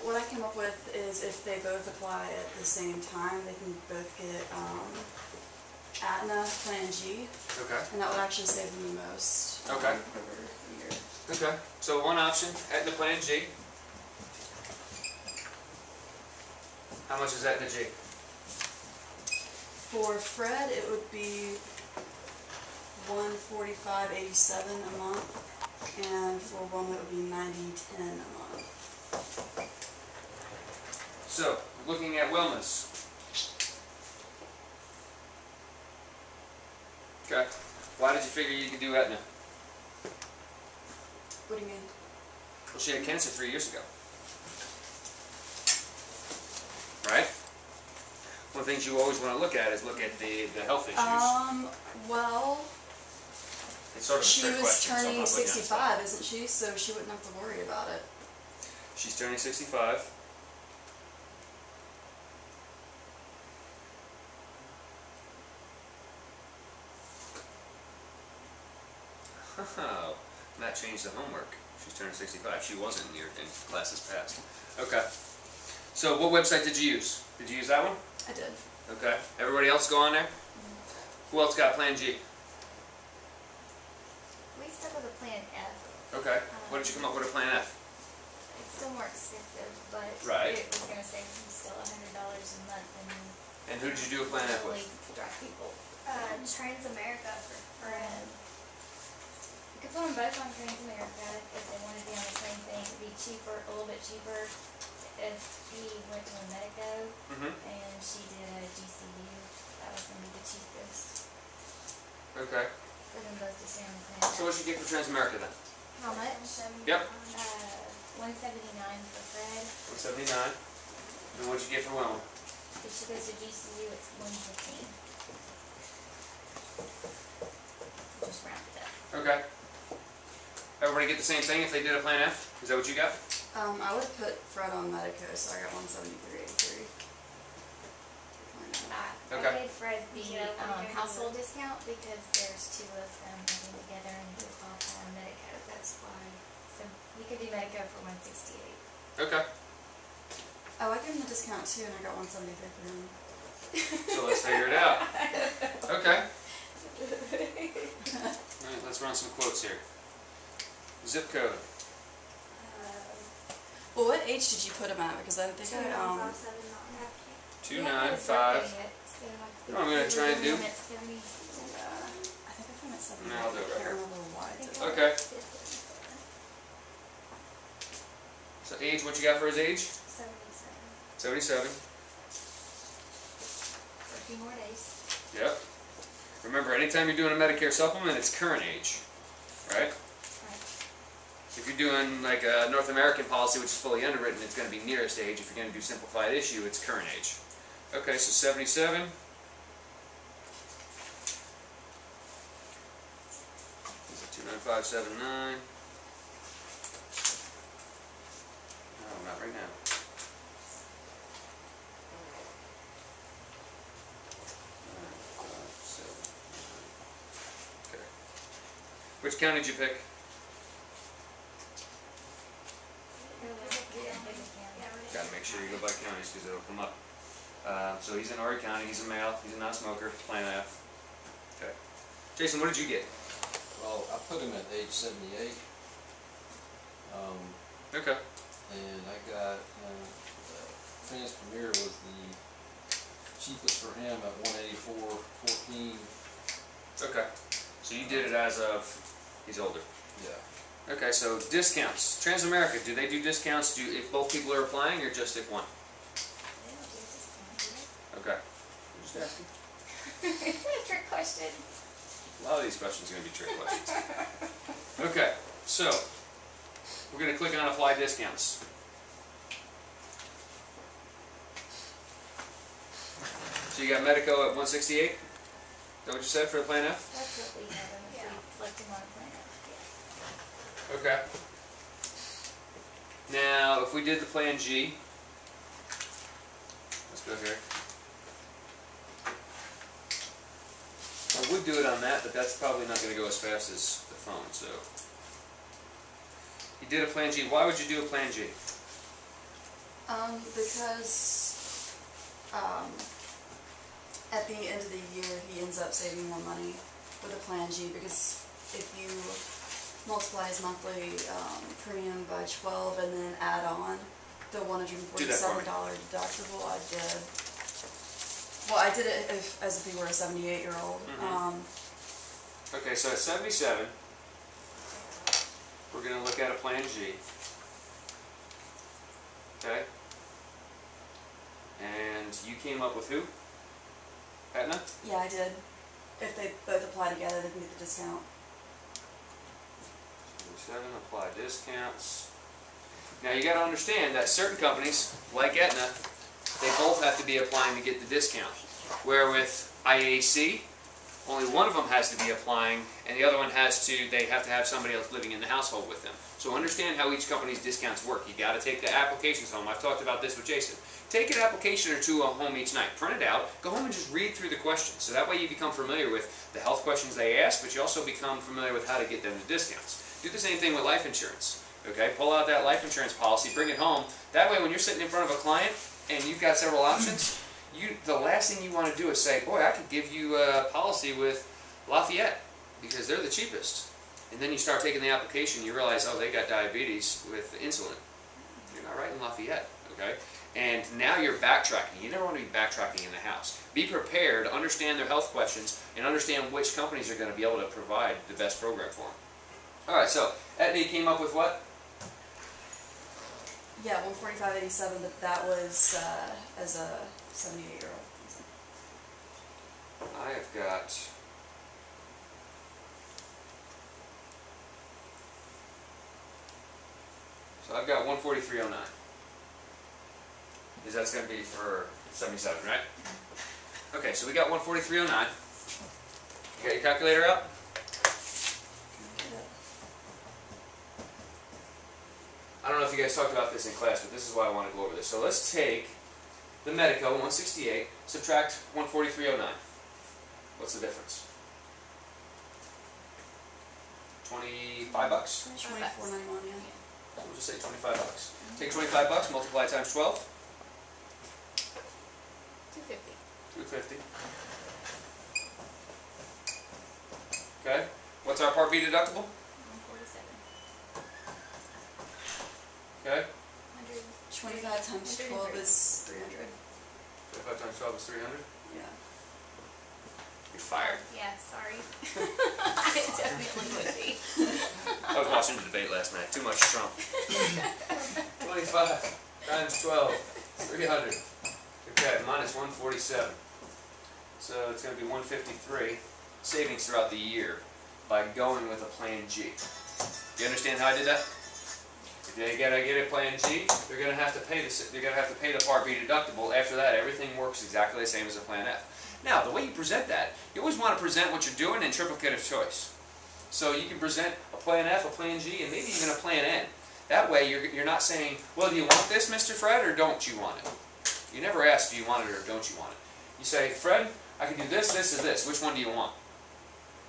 what I came up with is if they both apply at the same time, they can both get Aetna Plan G, Okay. and that would actually save them the most Okay. over the year. Okay. So one option, Aetna Plan G. How much is Aetna G? For Fred, it would be $145.87 a month, and for Wilma, it would be $90.10 a month. So, looking at Wilma's. Okay. Why did you figure you could do Aetna? What do you mean? Well, she had cancer 3 years ago. Right? One of the things you always want to look at is look at the health issues. Well, It's sort of a she trick was question, so I'm turning not putting you on the spot. 65, isn't she? So she wouldn't have to worry about it. She's turning 65. Oh, that changed the homework. She's turning 65. She wasn't in classes past. Okay. So what website did you use? Did you use that one? I did. Okay. Everybody else go on there? Who else got Plan G? We stuck with a Plan F. Okay. What did you come up with a Plan F? It's still more expensive, but Right. it was going to save me still $100 a month. And who did you do a Plan F with? Drive people. Transamerica for Fred. You could put them both on Transamerica if they wanted to be on the same thing. It'd be cheaper, a little bit cheaper if he went to a Medico and she did a GCU. That was going to be the cheapest Okay. for them both to stay on the plan. So what did you get for Transamerica then? How much? Yep. $179 for Fred. 179. And what did you get for Wilma? If she goes to GCU, it's $115. Just round it up. Okay. Everybody get the same thing if they did a Plan F? Is that what you got? I would have put Fred on Medico, so I got $173.83. Okay. I gave Fred the Yeah, household discount because there's two of them living together and he was off on Medico. That's why. So we could do Medico for $168. Okay. Oh, I gave him the discount too, and I got $173 for him. So let's figure it out. Okay. Alright, let's run some quotes here. Zip code. Well, what age did you put him at? Because I think 295. You know what I'm going to try and do? I think I put him at 70. No, I'll do it I right can't here. remember why. Okay. So age, what you got for his age? 77. 77. For a few more days. Yep. Remember, anytime you're doing a Medicare supplement, it's current age, right? If you're doing like a North American policy, which is fully underwritten, it's going to be nearest age. If you're going to do simplified issue, it's current age. Okay, so 77. This is 29579. No, not right now. Okay. Which county did you pick? Got to make sure you go by counties because it'll come up. So he's in Horry County, he's a male, he's a non-smoker, Plan F. Okay. Jason, what did you get? Well, I put him at age 78. Okay. And I got, France Premier was the cheapest for him at $184.14. Okay. So you did it as of, he's older. Yeah. Okay, so discounts. Transamerica, do they do discounts if both people are applying or just if one? Okay. I'm just asking. It's a trick question. A lot of these questions are going to be trick questions. Okay, so we're going to click on Apply Discounts. So you got Medico at 168? Is that what you said for the Plan F? That's what we have him if we left him on a Plan F. Okay. Now, if we did the Plan G, let's go here. I would do it on that, but that's probably not going to go as fast as the phone, so. You did a Plan G. Why would you do a Plan G? Because, at the end of the year, he ends up saving more money with a Plan G, because if you multiply his monthly, premium by 12 and then add on the $147 deductible, I did it as if he were a 78-year-old. Okay, so at 77, we're going to look at a Plan G. Okay? And you came up with who? Aetna? Yeah, I did. If they both apply together, they can get the discount. 7 apply discounts. Now you got to understand that certain companies, like Aetna, they both have to be applying to get the discount. Where with IAC, only one of them has to be applying, and the other one they have to have somebody else living in the household with them. So understand how each company's discounts work. You got to take the applications home. I've talked about this with Jason. Take an application or two home each night. Print it out. Go home and just read through the questions. So that way you become familiar with the health questions they ask, but you also become familiar with how to get them the discounts. Do the same thing with life insurance. Okay, pull out that life insurance policy, bring it home. That way when you're sitting in front of a client and you've got several options, the last thing you want to do is say, boy, I could give you a policy with Lafayette because they're the cheapest. And then you start taking the application, you realize, oh, they got diabetes with insulin. You're not writing Lafayette, okay? And now you're backtracking. You never want to be backtracking in the house. Be prepared, understand their health questions, and understand which companies are going to be able to provide the best program for them. All right, so Aetna came up with what? Yeah, 145.87, but that was as a 78-year-old. I have got... So I've got 143.09. Because that's going to be for 77, right? Okay, so we got 143.09. You got your calculator out? I don't know if you guys talked about this in class, but this is why I want to go over this. So let's take the Medico, 168, subtract 143.09. What's the difference? 25 bucks? 24.91, yeah. So we'll just say 25 bucks. Take 25 bucks, multiply times 12. 250. 250. Okay. What's our Part B deductible? 147. Okay. 100. 25 times 12 is 300. 25 times 12 is 300. Yeah. You're fired. Yeah, sorry. I definitely would be. I was watching the debate last night. Too much Trump. 25 times 12, 300. Okay, minus 147. So it's going to be 153 savings throughout the year by going with a Plan G. You understand how I did that? If they gotta get a Plan G, they're going to have to pay the Part B deductible. After that, everything works exactly the same as a Plan F. Now, the way you present that, you always want to present what you're doing in triplicate of choice. So you can present a Plan F, a Plan G, and maybe even a Plan N. That way you're not saying, well, do you want this, Mr. Fred, or don't you want it? You never ask, do you want it or don't you want it? You say, Fred, I can do this, this, or this. Which one do you want?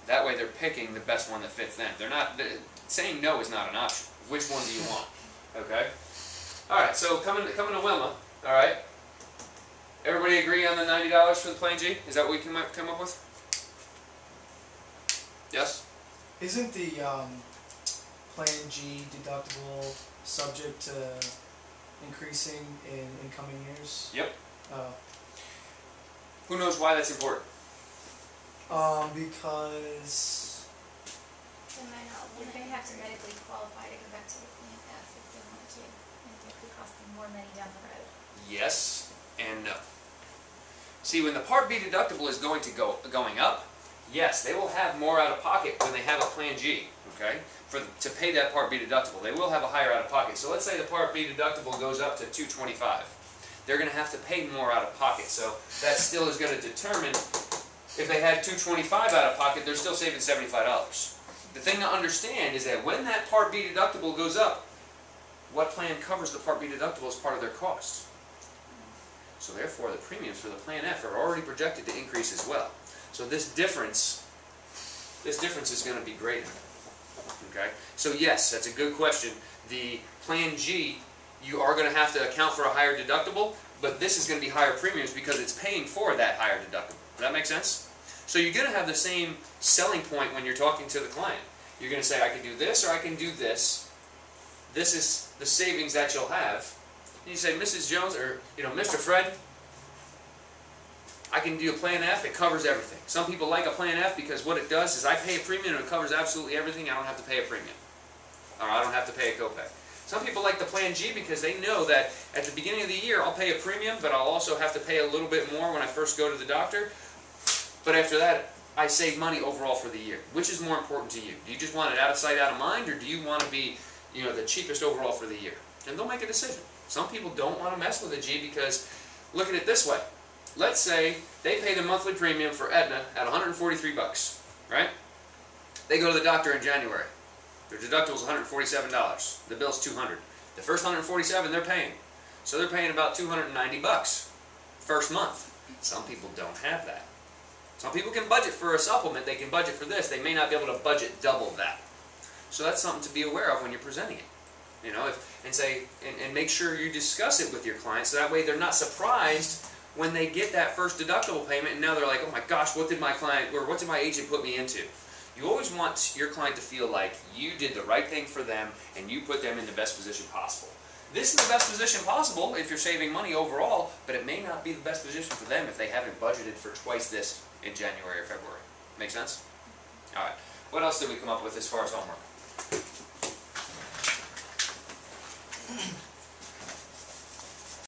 That way they're picking the best one that fits them. Saying no is not an option. Which one do you want? Okay? Alright, so coming to Wilma, alright? Everybody agree on the $90 for the Plan G? Is that what we can come up with? Yes? Isn't the Plan G deductible subject to increasing in incoming years? Yep. Oh. Who knows why that's important? Because They're going to have to medically qualify to go back to the Plan F if they want to. And it could cost them more money down the road. Yes and no. See, when the Part B deductible is going up, yes, they will have more out of pocket when they have a Plan G, okay? To pay that Part B deductible, they will have a higher out of pocket. So let's say the Part B deductible goes up to $225. They're going to have to pay more out of pocket. So that still is going to determine if they had $225 out of pocket, they're still saving $75. The thing to understand is that when that Part B deductible goes up, what plan covers the Part B deductible as part of their cost? So therefore, the premiums for the Plan F are already projected to increase as well. So this difference is going to be greater. Okay? So yes, that's a good question. The Plan G you are going to have to account for a higher deductible, but this is going to be higher premiums because it's paying for that higher deductible. Does that make sense? So you're going to have the same selling point when you're talking to the client. You're going to say, I can do this or I can do this. This is the savings that you'll have. And you say, Mrs. Jones, or Mr. Fred, I can do a Plan F, it covers everything. Some people like a Plan F because what it does is I pay a premium and it covers absolutely everything. I don't have to pay a premium. Or I don't have to pay a copay. Some people like the Plan G because they know that at the beginning of the year I'll pay a premium, but I'll also have to pay a little bit more when I first go to the doctor. But after that, I save money overall for the year. Which is more important to you? Do you just want it out of sight, out of mind, or do you want to be the cheapest overall for the year? And they'll make a decision. Some people don't want to mess with a G because, look at it this way. Let's say they pay the monthly premium for Aetna at $143, right? They go to the doctor in January. Their deductible is $147. The bill's $200. The first $147 they're paying. So they're paying about $290 first month. Some people don't have that. Some people can budget for a supplement, they can budget for this, they may not be able to budget double that. So that's something to be aware of when you're presenting it. And make sure you discuss it with your clients so that way they're not surprised when they get that first deductible payment and now they're like, oh my gosh, what did my agent put me into? You always want your client to feel like you did the right thing for them and you put them in the best position possible. This is the best position possible if you're saving money overall, but it may not be the best position for them if they haven't budgeted for twice this in January or February. Make sense? Alright. What else did we come up with as far as homework?